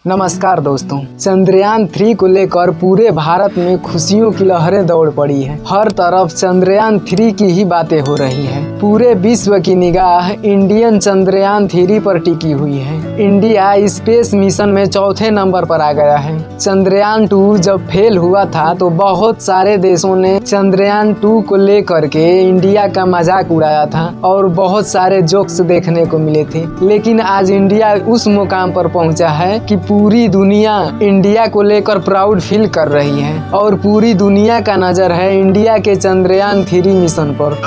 नमस्कार दोस्तों, चंद्रयान 3 को लेकर पूरे भारत में खुशियों की लहरें दौड़ पड़ी है। हर तरफ चंद्रयान 3 की ही बातें हो रही है। पूरे विश्व की निगाह इंडियन चंद्रयान 3 पर टिकी हुई है। इंडिया स्पेस मिशन में चौथे नंबर पर आ गया है। चंद्रयान 2 जब फेल हुआ था तो बहुत सारे देशों ने चंद्रयान 2 को लेकर के इंडिया का मजाक उड़ाया था और बहुत सारे जोक्स देखने को मिले थे। लेकिन आज इंडिया उस मुकाम पर पहुंचा है कि पूरी दुनिया इंडिया को लेकर प्राउड फील कर रही है और पूरी दुनिया का नजर है इंडिया के चंद्रयान 3 मिशन पर।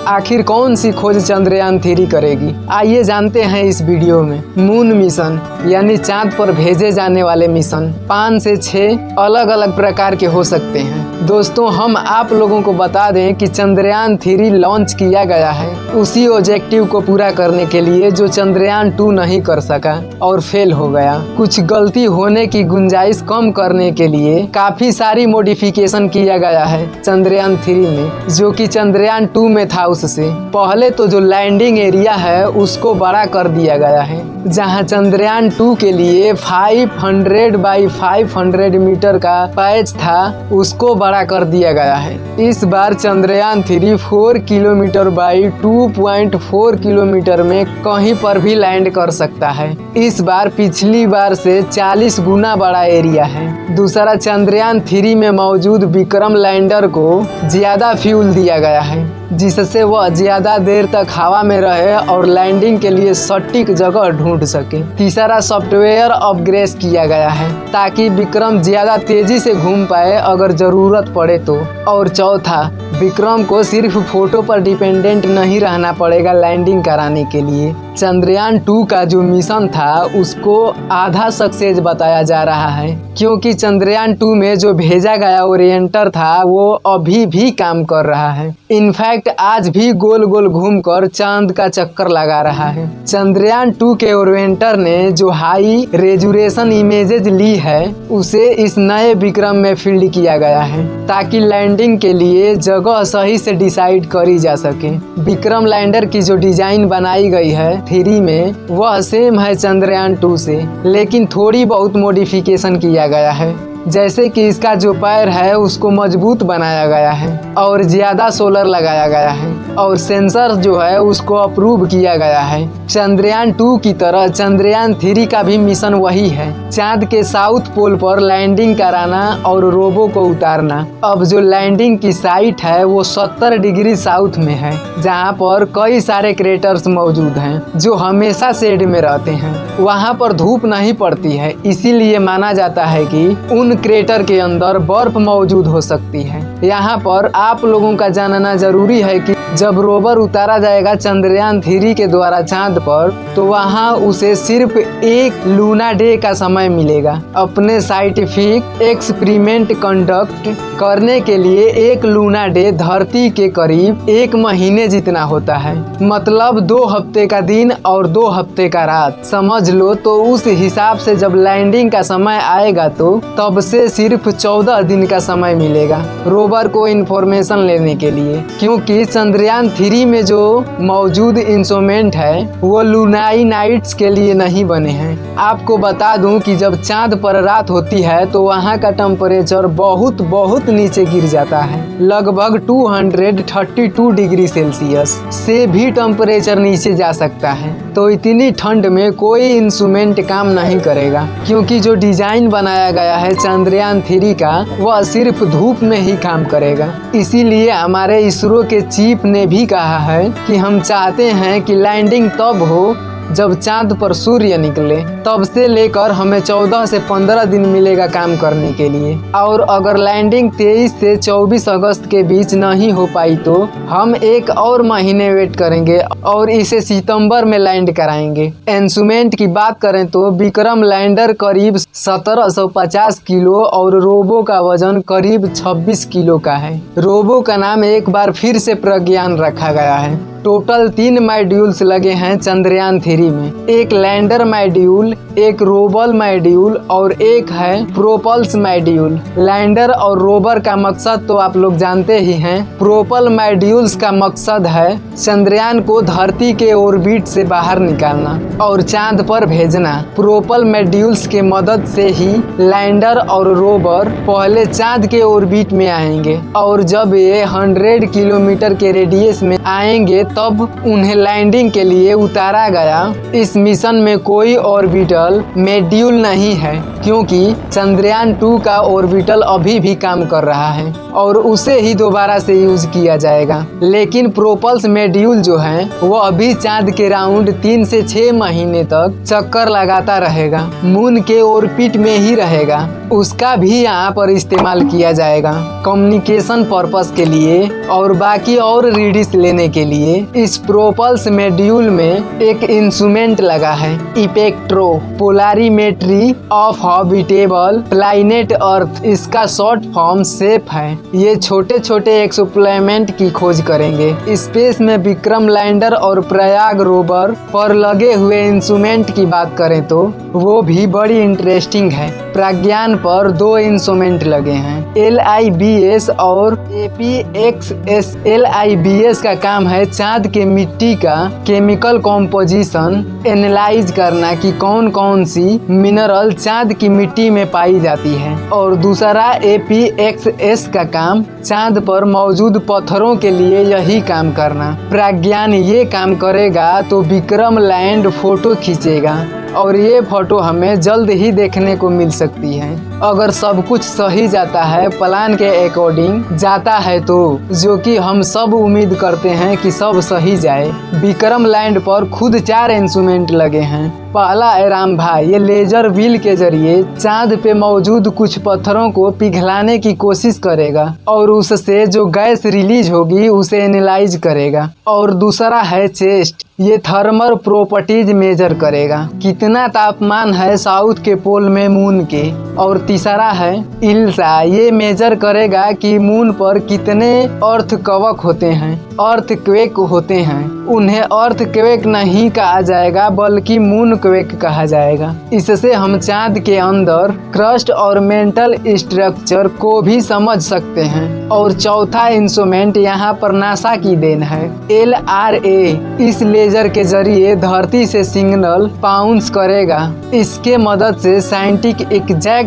आखिर कौन सी खोज चंद्रयान 3 करेगी, आइए जानते हैं इस वीडियो में। मून मिशन यानी चांद पर भेजे जाने वाले मिशन 5 से 6 अलग अलग प्रकार के हो सकते हैं। दोस्तों, हम आप लोगों को बता दें कि चंद्रयान 3 लॉन्च किया गया है उसी ऑब्जेक्टिव को पूरा करने के लिए जो चंद्रयान 2 नहीं कर सका और फेल हो गया। कुछ गलती होने की गुंजाइश कम करने के लिए काफी सारी मॉडिफिकेशन किया गया है चंद्रयान 3 में, जो कि चंद्रयान 2 में था। उससे पहले तो जो लैंडिंग एरिया है उसको बड़ा कर दिया गया है। जहां चंद्रयान 2 के लिए 500 बाई 500 मीटर का पैच था उसको बड़ा कर दिया गया है। इस बार चंद्रयान 3 4 किलोमीटर बाई 2.4 किलोमीटर में कहीं पर भी लैंड कर सकता है। इस बार पिछली बार से 40 गुना बड़ा एरिया है। दूसरा, चंद्रयान 3 में मौजूद विक्रम लैंडर को ज्यादा फ्यूल दिया गया है जिससे वह ज्यादा देर तक हवा में रहे और लैंडिंग के लिए सटीक जगह ढूंढ सके। तीसरा, सॉफ्टवेयर अपग्रेड किया गया है ताकि विक्रम ज्यादा तेजी से घूम पाए अगर जरूरत पड़े तो। और चौथा, विक्रम को सिर्फ फोटो पर डिपेंडेंट नहीं रहना पड़ेगा लैंडिंग कराने के लिए। चंद्रयान 2 का जो मिशन था उसको आधा सक्सेस बताया जा रहा है क्योंकि चंद्रयान 2 में जो भेजा गया ओरिएंटर था वो अभी भी काम कर रहा है। इनफैक्ट आज भी गोल गोल घूमकर चांद का चक्कर लगा रहा है। चंद्रयान 2 के ओरिएंटर ने जो हाई रेजोल्यूशन इमेजेज ली है उसे इस नए विक्रम में फील्ड किया गया है ताकि लैंडिंग के लिए जगह सही से डिसाइड करी जा सके। विक्रम लैंडर की जो डिजाइन बनाई गई है 3 में वह सेम है चंद्रयान 2 से, लेकिन थोड़ी बहुत मॉडिफिकेशन किया गया है। जैसे कि इसका जो पैर है उसको मजबूत बनाया गया है और ज्यादा सोलर लगाया गया है और सेंसर जो है उसको अप्रूव किया गया है। चंद्रयान 2 की तरह चंद्रयान 3 का भी मिशन वही है, चांद के साउथ पोल पर लैंडिंग कराना और रोबो को उतारना। अब जो लैंडिंग की साइट है वो 70 डिग्री साउथ में है जहाँ पर कई सारे क्रेटर्स मौजूद हैं जो हमेशा शेड में रहते हैं। वहाँ पर धूप नहीं पड़ती है, इसीलिए माना जाता है कि उन क्रेटर के अंदर बर्फ मौजूद हो सकती है। यहाँ पर आप लोगों का जानना जरूरी है कि जब रोवर उतारा जाएगा चंद्रयान 3 के द्वारा चांद पर तो वहाँ उसे सिर्फ 1 लूना डे का समय मिलेगा। अपने साइंटिफिक एक्सपेरिमेंट कंडक्ट करने के लिए 1 लूना डे धरती के करीब 1 महीने जितना होता है, मतलब 2 हफ्ते का दिन और 2 हफ्ते का रात समझ लो। तो उस हिसाब से जब लैंडिंग का समय आएगा तो तब से सिर्फ 14 दिन का समय मिलेगा रोवर को इंफॉर्मेशन लेने के लिए, क्योंकि चंद्रयान 3 में जो मौजूद इंस्ट्रूमेंट है वो लूनाई नाइट्स के लिए नहीं बने हैं। आपको बता दूं कि जब चांद पर रात होती है तो वहाँ का टेम्परेचर बहुत नीचे गिर जाता है, लगभग 232 डिग्री सेल्सियस से भी टेम्परेचर नीचे जा सकता है। तो इतनी ठंड में कोई इंस्ट्रूमेंट काम नहीं करेगा क्योंकि जो डिजाइन बनाया गया है चंद्रयान 3 का वह सिर्फ धूप में ही काम करेगा। इसीलिए हमारे इसरो के चीफ ने भी कहा है कि हम चाहते हैं कि लैंडिंग तब हो जब चांद पर सूर्य निकले, तब से लेकर हमें 14 से 15 दिन मिलेगा काम करने के लिए। और अगर लैंडिंग 23 से 24 अगस्त के बीच नहीं हो पाई तो हम 1 और महीने वेट करेंगे और इसे सितंबर में लैंड कराएंगे। इंस्ट्रूमेंट की बात करें तो विक्रम लैंडर करीब 1750 किलो और रोबो का वजन करीब 26 किलो का है। रोबो का नाम एक बार फिर से प्रज्ञान रखा गया है। टोटल 3 मॉड्यूल्स लगे हैं चंद्रयान 3 में। एक लैंडर मॉड्यूल, एक रोवर मॉड्यूल और एक है प्रोपल्स मॉड्यूल। लैंडर और रोवर का मकसद तो आप लोग जानते ही हैं। प्रोपल मॉड्यूल्स का मकसद है चंद्रयान को धरती के ऑर्बिट से बाहर निकालना और चांद पर भेजना। प्रोपल मॉड्यूल्स के मदद से ही लैंडर और रोवर पहले चांद के ऑर्बिट में आएंगे और जब ये 100 किलोमीटर के रेडियस में आएंगे तब उन्हें लैंडिंग के लिए उतारा गया। इस मिशन में कोई ऑर्बिटल मॉड्यूल नहीं है क्योंकि चंद्रयान 2 का ऑर्बिटल अभी भी काम कर रहा है और उसे ही दोबारा से यूज किया जाएगा। लेकिन प्रोपल्स मॉड्यूल जो है वो अभी चांद के राउंड 3 से 6 महीने तक चक्कर लगाता रहेगा, मून के ऑर्बिट में ही रहेगा। उसका भी यहाँ पर इस्तेमाल किया जाएगा कम्युनिकेशन पर्पस के लिए और बाकी और रीडिंग्स लेने के लिए। इस प्रोपल्स मॉड्यूल में एक इंस्ट्रूमेंट लगा है, इपेक्ट्रो polarimetry of habitable planet earth. इसका शॉर्ट फॉर्म सेफ है। ये छोटे छोटे एक्सोप्लैनेट की खोज करेंगे। स्पेस में विक्रम लैंडर और प्रयाग रोवर पर लगे हुए इंस्ट्रूमेंट की बात करें तो वो भी बड़ी इंटरेस्टिंग है। प्रज्ञान पर 2 इंस्ट्रूमेंट लगे हैं, LIBS और APXS। LIBS का काम है चांद के मिट्टी का केमिकल कॉम्पोजिशन एनालाइज करना कि कौन कौन सी मिनरल चांद की मिट्टी में पाई जाती है, और दूसरा APXS का काम चांद पर मौजूद पत्थरों के लिए यही काम करना। प्रज्ञान ये काम करेगा तो विक्रम लैंड फोटो खींचेगा और ये फोटो हमें जल्द ही देखने को मिल सकती है अगर सब कुछ सही जाता है, प्लान के अकॉर्डिंग जाता है तो, जो कि हम सब उम्मीद करते हैं कि सब सही जाए। विक्रम लैंड पर खुद 4 इंस्ट्रूमेंट लगे हैं। पहला आराम भाई ये लेजर व्हील के जरिए चांद पे मौजूद कुछ पत्थरों को पिघलाने की कोशिश करेगा और उससे जो गैस रिलीज होगी उसे एनालाइज करेगा। और दूसरा है चेस्ट, ये थर्मल प्रॉपर्टीज मेजर करेगा, कितना तापमान है साउथ के पोल में मून के। और तीसरा है इल्सा, ये मेजर करेगा कि मून पर कितने अर्थक्वेक होते हैं, अर्थक्वेक होते हैं। उन्हें अर्थक्वेक नहीं कहा जाएगा बल्कि मून क्वेक कहा जाएगा। इससे हम चांद के अंदर क्रस्ट और मेंटल स्ट्रक्चर को भी समझ सकते हैं। और चौथा इंस्ट्रूमेंट यहाँ पर नासा की देन है, LRA। इस लेजर के जरिए धरती से सिग्नल बाउंस करेगा। इसके मदद से साइंटिस्ट एग्जैक्ट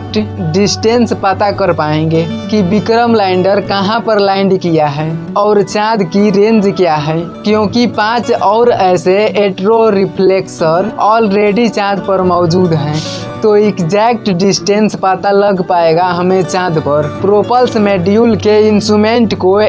डिस्टेंस पता कर पाएंगे कि विक्रम लैंडर कहाँ पर लैंड किया है और चांद की रेंज क्या है, क्योंकि 5 और ऐसे एट्रो रिफ्लेक्सर ऑलरेडी चांद पर मौजूद हैं, तो एग्जैक्ट डिस्टेंस पता लग पाएगा हमें चांद पर। प्रोपल्स मॉड्यूल के इंस्ट्रूमेंट को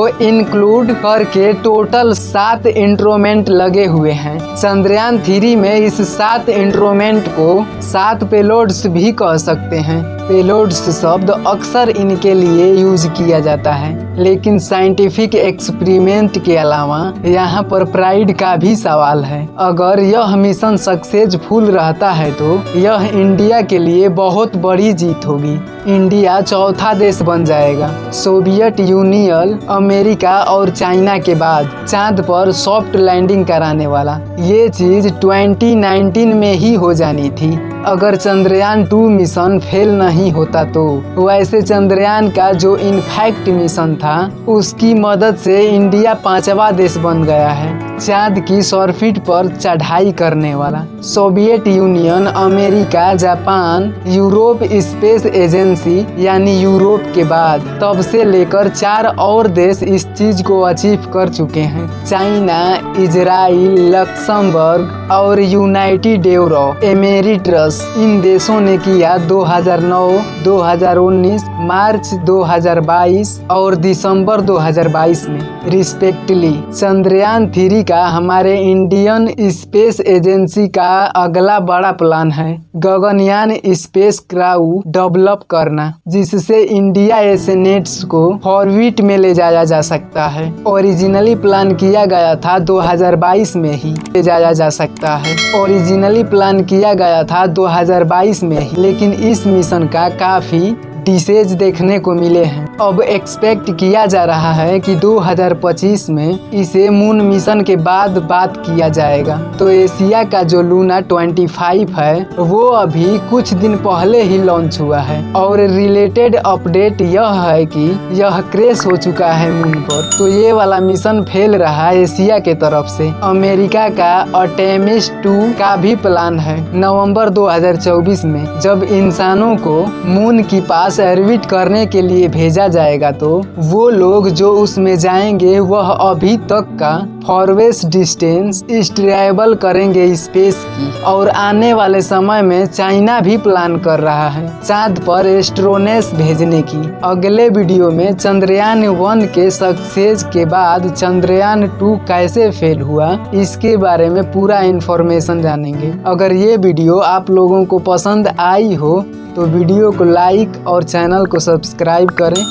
इंक्लूड करके टोटल 7 इंस्ट्रूमेंट लगे हुए हैं। चंद्रयान 3 में इस 7 इंस्ट्रूमेंट को 7 पेलोड्स भी कह सकते हैं। पेलोड्स शब्द अक्सर इनके लिए यूज किया जाता है, लेकिन साइंटिफिक एक्सपेरिमेंट के अलावा यहाँ पर प्राइड का भी सवाल है। अगर यह मिशन सक्सेसफुल रहता है तो यह इंडिया के लिए बहुत बड़ी जीत होगी। इंडिया चौथा देश बन जाएगा सोवियत यूनियन, अमेरिका और चाइना के बाद चांद पर सॉफ्ट लैंडिंग कराने वाला। ये चीज 2019 में ही हो जानी थी अगर चंद्रयान 2 मिशन फेल नहीं होता तो। वैसे चंद्रयान का जो इनफैक्ट मिशन था उसकी मदद से इंडिया 5वां देश बन गया है चांद की सरफेस पर चढ़ाई करने वाला। Soviet union, America, Japan, Europe space agency यानी यूरोप के बाद तब से लेकर 4 और देश इस चीज को अचीव कर चुके हैं। चाइना, इजराइल, लक्समबर्ग और यूनाइटेड अरब एमिरेट्स। इन देशों ने किया 2009, 2019, मार्च 2022 और दिसंबर 2022 में रिस्पेक्टिवली। चंद्रयान 3 का हमारे इंडियन स्पेस एजेंसी का अगला बड़ा प्लान है गगनयान स्पेस क्राफ्ट डेवलप करना, जिससे इंडिया एसेनेट्स को ऑर्बिट में ले जाया जा सकता है। ओरिजिनली प्लान किया गया था 2022 में ही ले जाया जा सकता है। ओरिजिनली प्लान किया गया था 2022 में ही, लेकिन इस मिशन का काफी डिसेज देखने को मिले हैं। अब एक्सपेक्ट किया जा रहा है कि 2025 में इसे मून मिशन के बाद बात किया जाएगा। तो एशिया का जो लूना 25 है वो अभी कुछ दिन पहले ही लॉन्च हुआ है और रिलेटेड अपडेट यह है कि यह क्रैश हो चुका है मून पर। तो ये वाला मिशन फेल रहा है एशिया के तरफ से। अमेरिका का आर्टेमिस 2 का भी प्लान है नवंबर 2024 में जब इंसानों को मून की पास ऑर्बिट करने के लिए भेजा जाएगा तो वो लोग जो उसमें जाएंगे वह अभी तक का फॉरवेस्ट डिस्टेंस ट्रैवल करेंगे स्पेस की। और आने वाले समय में चाइना भी प्लान कर रहा है चांद पर एस्ट्रोनॉट्स भेजने की। अगले वीडियो में चंद्रयान 1 के सक्सेस के बाद चंद्रयान 2 कैसे फेल हुआ इसके बारे में पूरा इंफॉर्मेशन जानेंगे। अगर ये वीडियो आप लोगों को पसंद आई हो तो वीडियो को लाइक और चैनल को सब्सक्राइब करें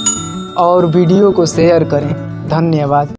और वीडियो को शेयर करें। धन्यवाद।